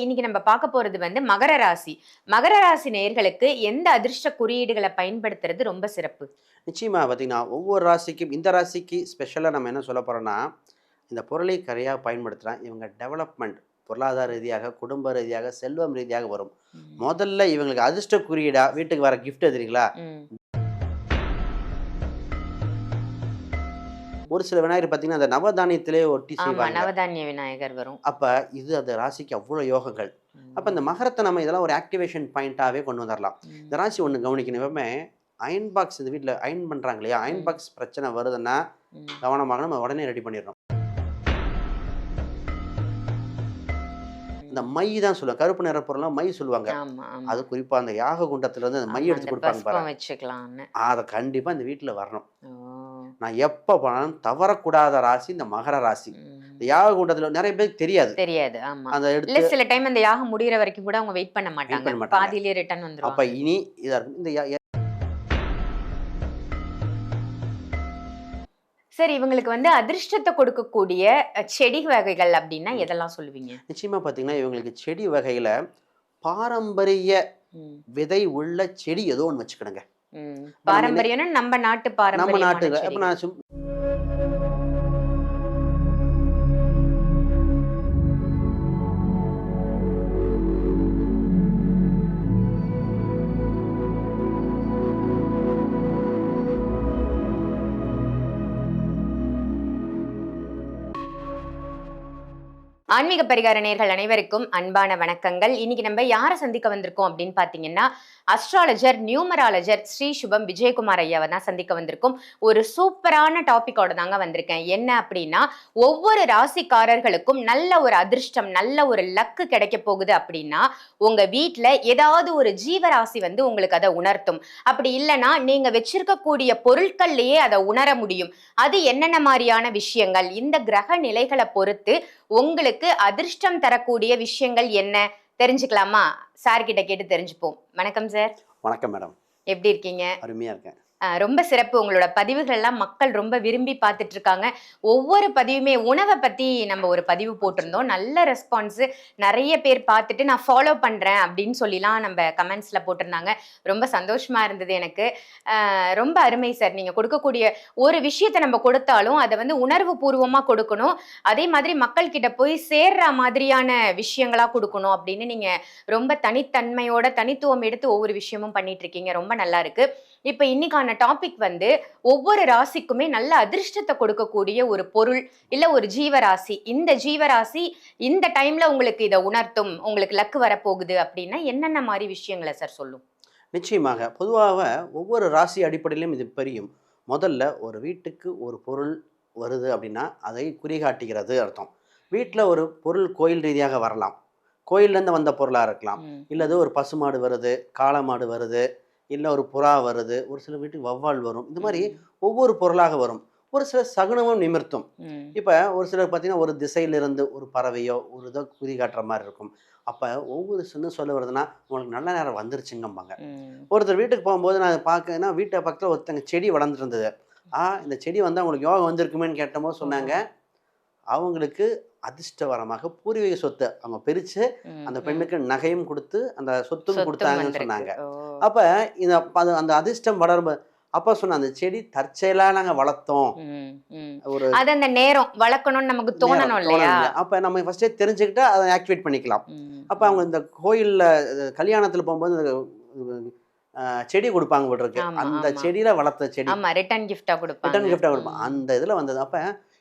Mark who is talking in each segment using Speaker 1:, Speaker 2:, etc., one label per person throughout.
Speaker 1: இன்னைக்கு நம்ம பார்க்க போறது மகர ராசி. மகர ராசி நேயர்களுக்கு எந்த அதிர்ஷ்ட குறியீடுகளை பயன்படுத்துறது ரொம்ப சிறப்பு?
Speaker 2: நிச்சயமா பார்த்தீங்கன்னா, ஒவ்வொரு ராசிக்கும் இந்த ராசிக்கு ஸ்பெஷலா நம்ம என்ன சொல்ல போறோம்னா, இந்த பொருளை கரையா பயன்படுத்துனா, இவங்க டெவலப்மெண்ட் பொருளாதார ரீதியாக, குடும்ப ரீதியாக, செல்வம் ரீதியாக வரும்.
Speaker 1: ம்.
Speaker 2: முதல்ல இவங்களுக்கு அதிர்ஷ்ட குறியீடா வீட்டுக்கு வர கிஃப்ட் தெரியுங்களா?
Speaker 1: ம்.
Speaker 2: ஒரு சில விநாயகர் பார்த்தீங்கன்னா, அந்த நவதானியத்திலே ஒட்டி
Speaker 1: ஆமா.
Speaker 2: செய்வாங்க.
Speaker 1: நவதானிய விநாயகர் வரும்.
Speaker 2: அப்ப இது அந்த ராசிக்கு அவ்வளோ யோகங்கள். அப்ப இந்த
Speaker 1: ம்.
Speaker 2: மகரத்த நம்ம இதெல்லாம் ஒரு ஆக்டிவேஷன் பாயிண்ட்டாவே கொண்டு வந்துரலாம். இந்த
Speaker 1: ம்.
Speaker 2: ராசி ஒண்ணு கவனிக்கணும். எப்பவுமே அயர்ன் பாக்ஸ் இந்த வீட்ல அயர்ன் பண்றாங்க இல்லையா? அயர்ன்
Speaker 1: ம்.
Speaker 2: பாக்ஸ் பிரச்சனை வருதுன்னா,
Speaker 1: ம்.
Speaker 2: கவனமாக நம்ம உடனே ரெடி பண்ணிடணும். இந்த மை தான் சொல்லுவாங்க. கருப்பு நிற பொருள்லாம் மை சொல்லுவாங்க.
Speaker 1: ஆமா, ஆமா.
Speaker 2: அது குறிப்பா அந்த யாக குண்டத்துல இருந்து அந்த மை
Speaker 1: ஆமா,
Speaker 2: எடுத்து
Speaker 1: அந்த
Speaker 2: குடுப்பாங்க
Speaker 1: பஸ்பம்
Speaker 2: பாருங்க.
Speaker 1: வச்சுக்கலாம்னு.
Speaker 2: அத கண்டிப்பா இந்த வீட்ல வரணும்.
Speaker 1: ஓ!
Speaker 2: நான் எப்ப போனாலும் தவறக்கூடாத ராசி இந்த மகர ராசி. இந்த
Speaker 1: ம்.
Speaker 2: யாக குண்டத்துல நெறைய பேருக்கு தெரியாது.
Speaker 1: தெரியாது. ஆமா.
Speaker 2: அத
Speaker 1: இல்ல
Speaker 2: எடுத்து
Speaker 1: சில டைம் அந்த யாகம் முடியிற வரைக்கும் கூட அவங்க வெயிட் பண்ண
Speaker 2: வெயிட்
Speaker 1: மாட்டாங்க.
Speaker 2: பண்ண மாட்டாங்க.
Speaker 1: பாதியிலேயே ரிட்டர்ன்
Speaker 2: அப்ப
Speaker 1: வந்துருவாங்க.
Speaker 2: இனி இதா இருக்கும். இந்த
Speaker 1: சரி, இவங்களுக்கு அதிர்ஷ்டத்த கொடுக்கக்கூடிய செடி வகைகள் அப்டின்னா எதெல்லாம் சொல்லுவீங்க?
Speaker 2: நிச்சயமா பார்த்தீங்கன்னா, இவங்களுக்கு செடி வகையில பாரம்பரிய
Speaker 1: ம்.
Speaker 2: விதை உள்ள செடி ஏதோ ஒண்ணு வச்சுக்கிடுங்க.
Speaker 1: ம்.
Speaker 2: இப்ப
Speaker 1: பாரம்பரியம்னா நம்ம நாட்டு
Speaker 2: நம்ம
Speaker 1: பாரம்பரியமான
Speaker 2: நாட்டுல இப்ப
Speaker 1: செடிகள்.
Speaker 2: நான்
Speaker 1: ஆன்மீக பரிகார நேயர்கள் அனைவருக்கும் அன்பான வணக்கங்கள். இன்னைக்கு நம்ம யார சந்திக்க வந்திருக்கோம் அப்படின்னு பாத்தீங்கன்னா, அஸ்ட்ராலஜர், நியூமராலஜர் ஸ்ரீ சுபம் விஜயகுமார் ஐயாவை தான் சந்திக்க வந்திருக்கோம். ஒரு சூப்பரான டாபிக்கோட தாங்க வந்திருக்கேன். என்ன அப்படின்னா, ஒவ்வொரு ராசிக்காரர்களுக்கும் நல்ல ஒரு அதிர்ஷ்டம், நல்ல ஒரு லக்கு கிடைக்க போகுது அப்படின்னா, உங்க வீட்ல ஏதாவது ஒரு ஜீவராசி உங்களுக்கு அதை உணர்த்தும். அப்படி இல்லைன்னா நீங்க வச்சிருக்கக்கூடிய பொருட்கள்லயே அதை உணர முடியும். அது என்னென்ன மாதிரியான விஷயங்கள், இந்த கிரக நிலைகளை பொறுத்து உங்களுக்கு அதிர்ஷ்டம் தரக்கூடிய விஷயங்கள் என்ன தெரிஞ்சுக்கலாமா? சார் கிட்ட கேட்டு தெரிஞ்சுப்போம். வணக்கம் சார்.
Speaker 2: வணக்கம் மேடம்.
Speaker 1: எப்படி இருக்கீங்க?
Speaker 2: அருமையா இருக்கேன்.
Speaker 1: ரொம்ப சிறப்பு. உங்களோட பதிவுகள் எல்லாம் மக்கள் ரொம்ப விரும்பி பார்த்துட்டு இருக்காங்க. ஒவ்வொரு பதிவுமே உணவை பத்தி நம்ம ஒரு பதிவு போட்டிருந்தோம். நல்ல ரெஸ்பான்ஸ். நிறைய பேர் பார்த்துட்டு நான் ஃபாலோ பண்றேன் அப்படின்னு சொல்லிலாம் நம்ம கமெண்ட்ஸ்ல போட்டிருந்தாங்க. ரொம்ப சந்தோஷமா இருந்தது எனக்கு. ரொம்ப அருமை சார். நீங்க கொடுக்கக்கூடிய ஒரு விஷயத்தை நம்ம கொடுத்தாலும் அதை உணர்வு பூர்வமா கொடுக்கணும். அதே மாதிரி மக்கள் கிட்ட போய் சேர்ற மாதிரியான விஷயங்களா கொடுக்கணும் அப்படின்னு நீங்க ரொம்ப தனித்தன்மையோட தனித்துவம் எடுத்து ஒவ்வொரு விஷயமும் பண்ணிட்டு இருக்கீங்க. ரொம்ப நல்லா இருக்கு. இப்ப இன்னைக்கான டாபிக் ஒவ்வொரு ராசிக்குமே நல்ல அதிர்ஷ்டத்தை கொடுக்கக்கூடிய ஒரு பொருள் இல்ல ஒரு ஜீவராசி. இந்த ஜீவராசி இந்த டைம்ல உங்களுக்கு இதை உணர்த்தும், உங்களுக்கு லக்கு வரப்போகுது அப்படின்னா என்னென்ன மாதிரி விஷயங்களை சார் சொல்லும்?
Speaker 2: நிச்சயமாக. பொதுவாக ஒவ்வொரு ராசி அடிப்படையிலும் இது தெரியும். முதல்ல ஒரு வீட்டுக்கு ஒரு பொருள் வருது அப்படின்னா, அதை குறிகாட்டுகிறது அர்த்தம். வீட்ல ஒரு பொருள் கோயில் ரீதியாக வரலாம். கோயில்லேருந்து வந்த பொருளா இருக்கலாம்.
Speaker 1: ம்.
Speaker 2: இல்லது ஒரு பசுமாடு வருது, காளமாடு வருது, இல்ல ஒரு புறா வருது, ஒரு சில வீட்டுக்கு வௌவால் வரும். இந்த மாரி
Speaker 1: ம்.
Speaker 2: ஒவ்வொரு பொருளாக வரும். ஒரு சில சகுனமும் நிமிர்த்தும்.
Speaker 1: ம்.
Speaker 2: இப்ப ஒரு சிலர் பார்த்தீங்கன்னா, ஒரு திசையிலிருந்து ஒரு பறவையோ, ஒரு இதோ குறிகாட்டுற மாரி இருக்கும். அப்ப ஒவ்வொரு சின்ன சொல்ல வருதுன்னா, உங்களுக்கு நல்ல நேரம் வந்துருச்சுங்கம்பாங்க.
Speaker 1: ம்.
Speaker 2: ஒருத்தர் வீட்டுக்கு போகும்போது நான் பார்க்கன்னா, வீட்டு பக்கத்துல ஒருத்தங்க செடி வளர்ந்துட்டு இருந்தது. இந்த செடி வந்தா உங்களுக்கு யோகம் வந்திருக்குமேன்னு கேட்டபோது சொன்னாங்க, அவங்களுக்கு அதிர்ஷ்டவரமாக பூர்வீக சொத்து அவங்க பிரிச்சு
Speaker 1: ம்.
Speaker 2: அந்த
Speaker 1: ம்.
Speaker 2: பெண்ணுக்கு நகையும் குடுத்து, அந்த சொத்தும்
Speaker 1: சொத்தும்
Speaker 2: குடுத்தாங்கன்னு
Speaker 1: வந்திருக்கு.
Speaker 2: சொன்னாங்க.
Speaker 1: ஓ.
Speaker 2: அப்ப இந்த அந்த அதிர்ஷ்டம் வளரும்போது அப்பா சொன்ன அந்த செடி தற்செயலா நாங்க வளர்த்தோம்.
Speaker 1: ம். ம்.
Speaker 2: ஒரு
Speaker 1: அது அந்த நேரம் வளர்க்கணும்னு நமக்கு
Speaker 2: நேரம்
Speaker 1: தோணணும் இல்லையா?
Speaker 2: தோணல. அப்ப நம்ம ஃபர்ஸ்ட்டே தெரிஞ்சுக்கிட்டா அத ஆக்டிவேட் பண்ணிக்கலாம்.
Speaker 1: ம்.
Speaker 2: அப்ப அவங்க இந்த கோயில்ல கல்யாணத்துல போம்போது அ செடி குடுப்பாங்க போலருக்கு.
Speaker 1: ஆமா,
Speaker 2: அந்த
Speaker 1: ஆமா.
Speaker 2: செடியில வளர்த்த செடி.
Speaker 1: ஆமா. ரிட்டர்ன் கிஃப்ட்டா
Speaker 2: ரிட்டர்ன்
Speaker 1: குடுப்பாங்க.
Speaker 2: கிஃப்ட்டா குடுப்பாங்க.
Speaker 1: ம்.
Speaker 2: அந்த இதுல வந்தது. அப்ப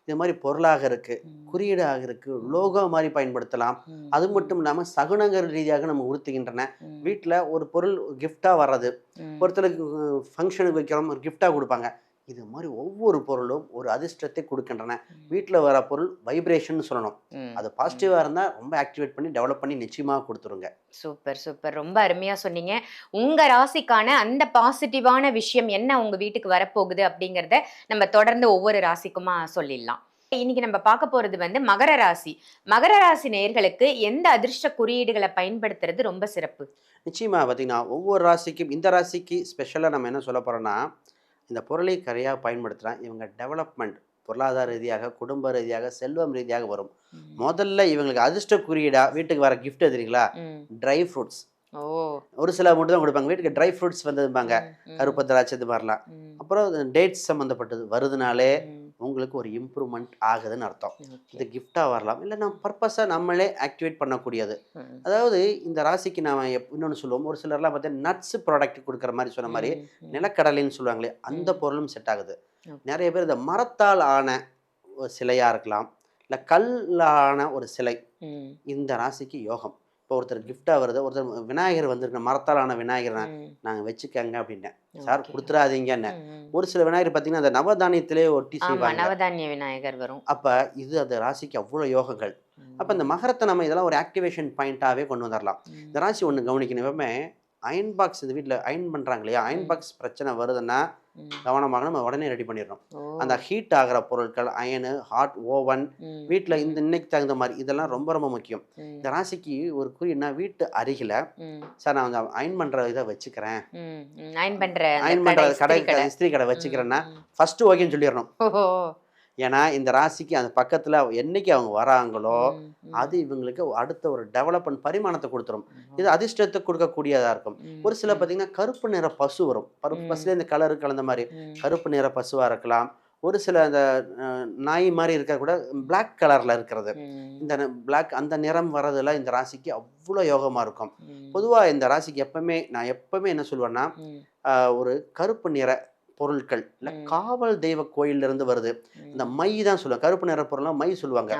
Speaker 2: இது மாரி பொருளாக இருக்கு,
Speaker 1: ம்.
Speaker 2: குறியீடாக இருக்கு,
Speaker 1: ம்.
Speaker 2: லோகோ மாரி பயன்படுத்தலாம்.
Speaker 1: ம்.
Speaker 2: அது மட்டும் இல்லாம சகுனங்கள் ரீதியாக நம்ம உறுத்துகின்றன.
Speaker 1: ம்.
Speaker 2: வீட்ல ஒரு பொருள் கிஃப்ட்டா வர்றது.
Speaker 1: ம்.
Speaker 2: ஒருத்தருக்கு ஃபங்ஷனுக்கு வைக்கிறோம், ஒரு கிஃப்ட்டா குடுப்பாங்க. இது மாரி ஒவ்வொரு பொருளும் ஒரு அதிர்ஷ்டத்தை குடுக்கின்றன. வீட்ல வர பொருள் வைப்ரேஷன்னு சொல்லணும்.
Speaker 1: ம்.
Speaker 2: அது
Speaker 1: ம்.
Speaker 2: பாசிட்டிவா இருந்தா ரொம்ப ஆக்டிவேட் பண்ணி, டெவலப் பண்ணி நிச்சயமா குடுத்துருங்க.
Speaker 1: Super, super. ரொம்ப அருமையா சொன்னீங்க. உங்க ராசிக்கான அந்த பாசிட்டிவான விஷயம் என்ன உங்க வீட்டுக்கு வரப்போகுது அப்படிங்கிறத நம்ம தொடர்ந்து ஒவ்வொரு ராசிக்குமா சொல்லிடலாம். இன்னைக்கு நம்ம பார்க்க போறது மகர ராசி. மகர ராசி நேயர்களுக்கு எந்த அதிர்ஷ்ட குறியீடுகளை பயன்படுத்துறது ரொம்ப சிறப்பு?
Speaker 2: நிச்சயமா பார்த்தீங்கன்னா, ஒவ்வொரு ராசிக்கும் இந்த ராசிக்கு ஸ்பெஷலா நம்ம என்ன சொல்ல போறோம்னா, இந்த பொருளை கரையா பயன்படுத்துனா, இவங்க டெவலப்மெண்ட் பொருளாதார ரீதியாக, குடும்ப ரீதியாக, செல்வம் ரீதியாக வரும்.
Speaker 1: ம்.
Speaker 2: முதல்ல இவங்களுக்கு அதிர்ஷ்ட குறியீடா வீட்டுக்கு வர கிஃப்ட் தெரியுங்களா?
Speaker 1: ம்.
Speaker 2: Dry fruits.
Speaker 1: ஓ.
Speaker 2: ஒரு சில மட்டும் தான் கொடுப்பாங்க. வீட்டுக்கு ட்ரை ஃப்ரூட்ஸ் வந்ததும்பாங்க.
Speaker 1: ம்.
Speaker 2: கருப்பு திராட்சை இது மாதிரிலாம்.
Speaker 1: ம்.
Speaker 2: அப்புறம் டேட்ஸ் சம்மந்தப்பட்டது வருதுனாலே
Speaker 1: ம்.
Speaker 2: உங்களுக்கு ஒரு இம்ப்ரூவ்மெண்ட் ஆகுதுன்னு அர்த்தம்.
Speaker 1: ஓகே.
Speaker 2: இது கிஃப்டாக வரலாம். இல்லை நம்ம பர்பஸாக நம்மளே ஆக்டிவேட் பண்ணக்கூடியது.
Speaker 1: ம்.
Speaker 2: அதாவது இந்த ராசிக்கு நாம் இன்னொன்று சொல்லுவோம். ஒரு சிலர்லாம் பார்த்தீங்கன்னா நட்ஸ் ப்ராடக்ட் கொடுக்குற மாதிரி சொன்ன மாதிரி நிலக்கடலைன்னு சொல்லுவாங்களே அந்த பொருளும் செட் ஆகுது. நிறைய பேர் இந்த மரத்தால் ஆன ஒரு சிலையாக இருக்கலாம், இல்லை கல்லான ஒரு சிலை இந்த ராசிக்கு யோகம். இப்போ ஒருத்தர் கிஃப்டாக வருது, ஒருத்தர் விநாயகர் வந்திருக்க மரத்தால் ஆன விநாயகரை நாங்கள் வச்சுக்கங்க அப்படின்னேன். சார் கொடுத்துடாதீங்கன்னு. ஒரு சில விநாயகர் பார்த்தீங்கன்னா அந்த நவதானியத்திலே ஒட்டி செய்வாங்க.
Speaker 1: நவதானிய விநாயகர் வரும்.
Speaker 2: அப்போ இது அந்த ராசிக்கு அவ்வளோ யோகங்கள். அப்போ இந்த மகரத்தை நம்ம இதெல்லாம் ஒரு ஆக்டிவேஷன் பாயிண்ட்டாகவே கொண்டு வந்துடலாம். இந்த ராசி ஒன்று கவனிக்கணும். எப்பவுமே அயன் பாக்ஸ் இந்த வீட்டில் அயன் பண்ணுறாங்க இல்லையா, அயன் பாக்ஸ் பிரச்சனை வருதுன்னா கவனமாக நம்ம உடனே ரெடி பண்ணிடணும். அந்த ஹீட் ஆகிற பொருட்கள், அயனு, ஹாட், ஓவன், வீட்டில் இந்த இன்னைக்கு தகுந்த மாதிரி இதெல்லாம் ரொம்ப ரொம்ப முக்கியம். இந்த ராசிக்கு ஒரு குறின்னா வீட்டு அருகில் சார் நான் வந்து அயன் பண்ணுற இதை வச்சுக்கிறேன்,
Speaker 1: அயன் பண்ணுற
Speaker 2: கடை இஸ்திரி கடை வச்சுக்கிறேன்னா ஃபர்ஸ்ட் ஓகேன்னு சொல்லிடணும். ஏன்னா இந்த ராசிக்கு அந்த பக்கத்தில் என்னைக்கு அவங்க வராங்களோ அது இவங்களுக்கு அடுத்த ஒரு டெவலப்மெண்ட் பரிமாணத்தை கொடுத்துரும். இது அதிர்ஷ்டத்தை கொடுக்கக்கூடியதாக இருக்கும். ஒரு சில பார்த்தீங்கன்னா கருப்பு நிற பசு வரும். பசுல இந்த கலரு கலந்த மாதிரி கருப்பு நிற பசுவாக இருக்கலாம். ஒரு சில அந்த நாய் மாதிரி இருக்க கூட பிளாக் கலரில் இருக்கிறது. இந்த பிளாக் அந்த நிறம் வர்றதுல இந்த ராசிக்கு அவ்வளோ யோகமாக இருக்கும். பொதுவாக இந்த ராசிக்கு நான் எப்பவுமே என்ன சொல்லுவேன்னா, ஒரு கருப்பு நிற பொருட்கள் இல்லை காவல் தெய்வ கோயிலிருந்து வருது. இந்த மை தான் சொல்லுவாங்க. கருப்பு நிற பொருள்லாம் மை சொல்லுவாங்க.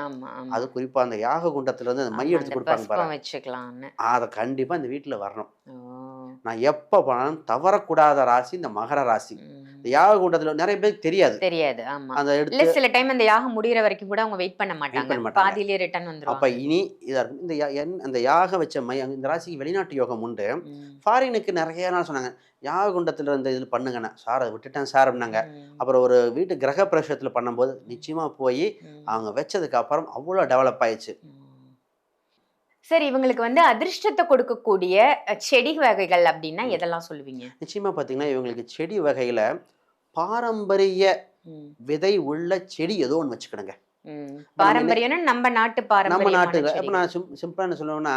Speaker 2: அது குறிப்பாக அந்த யாக குண்டத்துலேருந்து அந்த மை எடுத்து கொடுப்பாங்க பாருங்க. அதை கண்டிப்பாக இந்த வீட்டில் வரணும். நான் எப்போ போனாலும் தவறக்கூடாத ராசி இந்த மகர ராசி. இந்த யாக குண்டத்தில் நிறைய பேருக்கு தெரியாது.
Speaker 1: அந்த எடுத்து சில டைம் அந்த யாகம் முடிகிற வரைக்கும் கூட அவங்க வெயிட் பண்ண மாட்டாங்க. பாதியிலே ரிட்டர்ன் வந்துரும்.
Speaker 2: அப்போ இனி இதாக இருக்கும். இந்த யாக வச்ச மை இந்த ராசிக்கு வெளிநாட்டு யோகம் உண்டு. ஃபாரினுக்கு நிறைய நாள் சொன்னாங்க யாக குண்டத்தில் இருந்த இதில் பண்ணுங்கண்ணா. சார் அதை விட்டுட்டேன் சார் அப்படின்னாங்க. அப்புறம் ஒரு வீட்டு கிரக பிரவேசத்தில் பண்ணும்போது நிச்சயமாக போய் அவங்க வச்சதுக்கு அப்புறம் அவ்வளோ டெவலப் ஆயிடுச்சு.
Speaker 1: சரி, இவங்களுக்கு வந்து அதிர்ஷ்டத்தை கொடுக்கக்கூடிய செடி வகைகள் அப்படின்னா எதெல்லாம் சொல்லுவீங்க?
Speaker 2: நிச்சயமா பார்த்தீங்கன்னா இவங்களுக்கு செடி வகையில பாரம்பரிய விதை உள்ள செடி ஏதோ ஒன்று வச்சுக்கிடுங்க.
Speaker 1: பாரம்பரியம்னா நம்ம நாட்டு பாரம்பரிய.
Speaker 2: இப்போ நான் சிம்பிளா என்ன சொல்லுவேன்னா,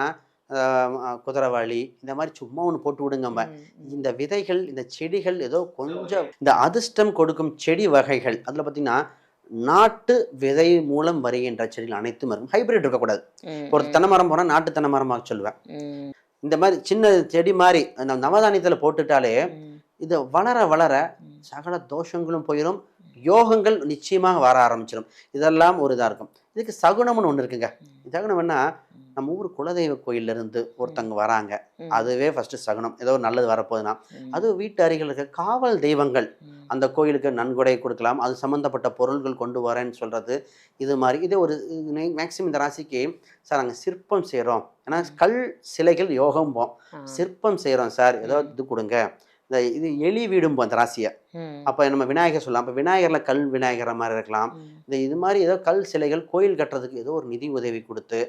Speaker 2: குதிரவாளி இந்த மாதிரி சும்மா ஒன்று போட்டு விடுங்க. இந்த விதைகள் இந்த செடிகள் ஏதோ கொஞ்சம் இந்த அதிர்ஷ்டம் கொடுக்கும் செடி வகைகள் அதில் பார்த்தீங்கன்னா நாட்டு விதை மூலம் வருகின்ற செடிகள் அனைத்தும் இருக்கும். ஹைபிரிட் இருக்கக்கூடாது. ஒரு தென்னை மரம் போனால் நாட்டு தென்னை மரமாக சொல்லுவேன். இந்த மாதிரி சின்ன செடி மாதிரி நவதானியத்தில் போட்டுட்டாலே இது வளர வளர சகல தோஷங்களும் போயிடும், யோகங்கள் நிச்சயமாக வர ஆரம்பிச்சிடும். இதெல்லாம் ஒரு இதாக இருக்கும். இதுக்கு சகுனம்னு ஒன்று இருக்குங்க. சகுனம் என்ன, நம்ம ஊர் குலதெய்வ கோயிலிருந்து ஒருத்தங்க வராங்க, அதுவே ஃபர்ஸ்ட் சகுனம். ஏதோ நல்லது வரப்போகுதுன்னா அது வீட்டு அருகில் இருக்க காவல் தெய்வங்கள் அந்த கோயிலுக்கு நன்கொடை கொடுக்கலாம், அது சம்மந்தப்பட்ட பொருள்கள் கொண்டு வரேன்னு சொல்கிறது. இது மாதிரி இது ஒரு மேக்சிமம் இந்த ராசிக்கு சார் நாங்கள் சிற்பம் செய்கிறோம், ஏன்னா கல் சிலைகள் யோகம்போம், சிற்பம் செய்கிறோம் சார் ஏதோ இது கொடுங்க. இந்த இது எலி வீடும்போம் அந்த ராசியை. அப்போ நம்ம விநாயகர் சொல்லலாம். அப்போ விநாயகரில் கல் விநாயகர் மாதிரி இருக்கலாம். இது மாதிரி ஏதோ கல் சிலைகள் கோயில் கட்டுறதுக்கு ஏதோ ஒரு நிதி உதவி கொடுத்து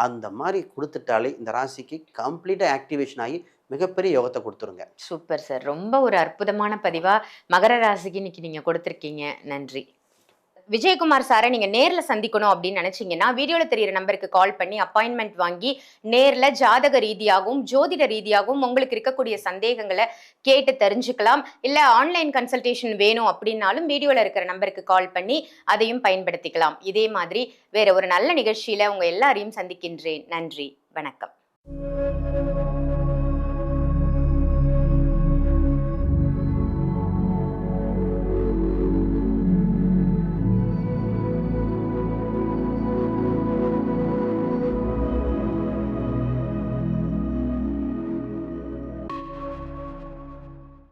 Speaker 2: அந்த மாதிரி கொடுத்துட்டாலே இந்த ராசிக்கு கம்ப்ளீட்டாக ஆக்டிவேஷன் ஆகி மிகப்பெரிய யோகத்தை கொடுத்துருங்க.
Speaker 1: சூப்பர் சார், ரொம்ப ஒரு அற்புதமான பதிவா மகர ராசிக்கு இன்னைக்கு நீங்க கொடுத்துருக்கீங்க. நன்றி. விஜயகுமார் சாரை நீங்க நேர்ல சந்திக்கணும் அப்படின்னு நினைச்சீங்கன்னா வீடியோல தெரியிற நம்பருக்கு கால் பண்ணி அப்பாயின்மெண்ட் வாங்கி நேர்ல ஜாதக ரீதியாகவும் ஜோதிட ரீதியாகவும் உங்களுக்கு இருக்கக்கூடிய சந்தேகங்களை கேட்டு தெரிஞ்சுக்கலாம். இல்ல ஆன்லைன் கன்சல்டேஷன் வேணும் அப்படின்னாலும் வீடியோல இருக்கிற நம்பருக்கு கால் பண்ணி அதையும் பயன்படுத்திக்கலாம். இதே மாதிரி வேற ஒரு நல்ல நிகழ்ச்சியில உங்க எல்லாரையும் சந்திக்கின்றேன். நன்றி, வணக்கம்.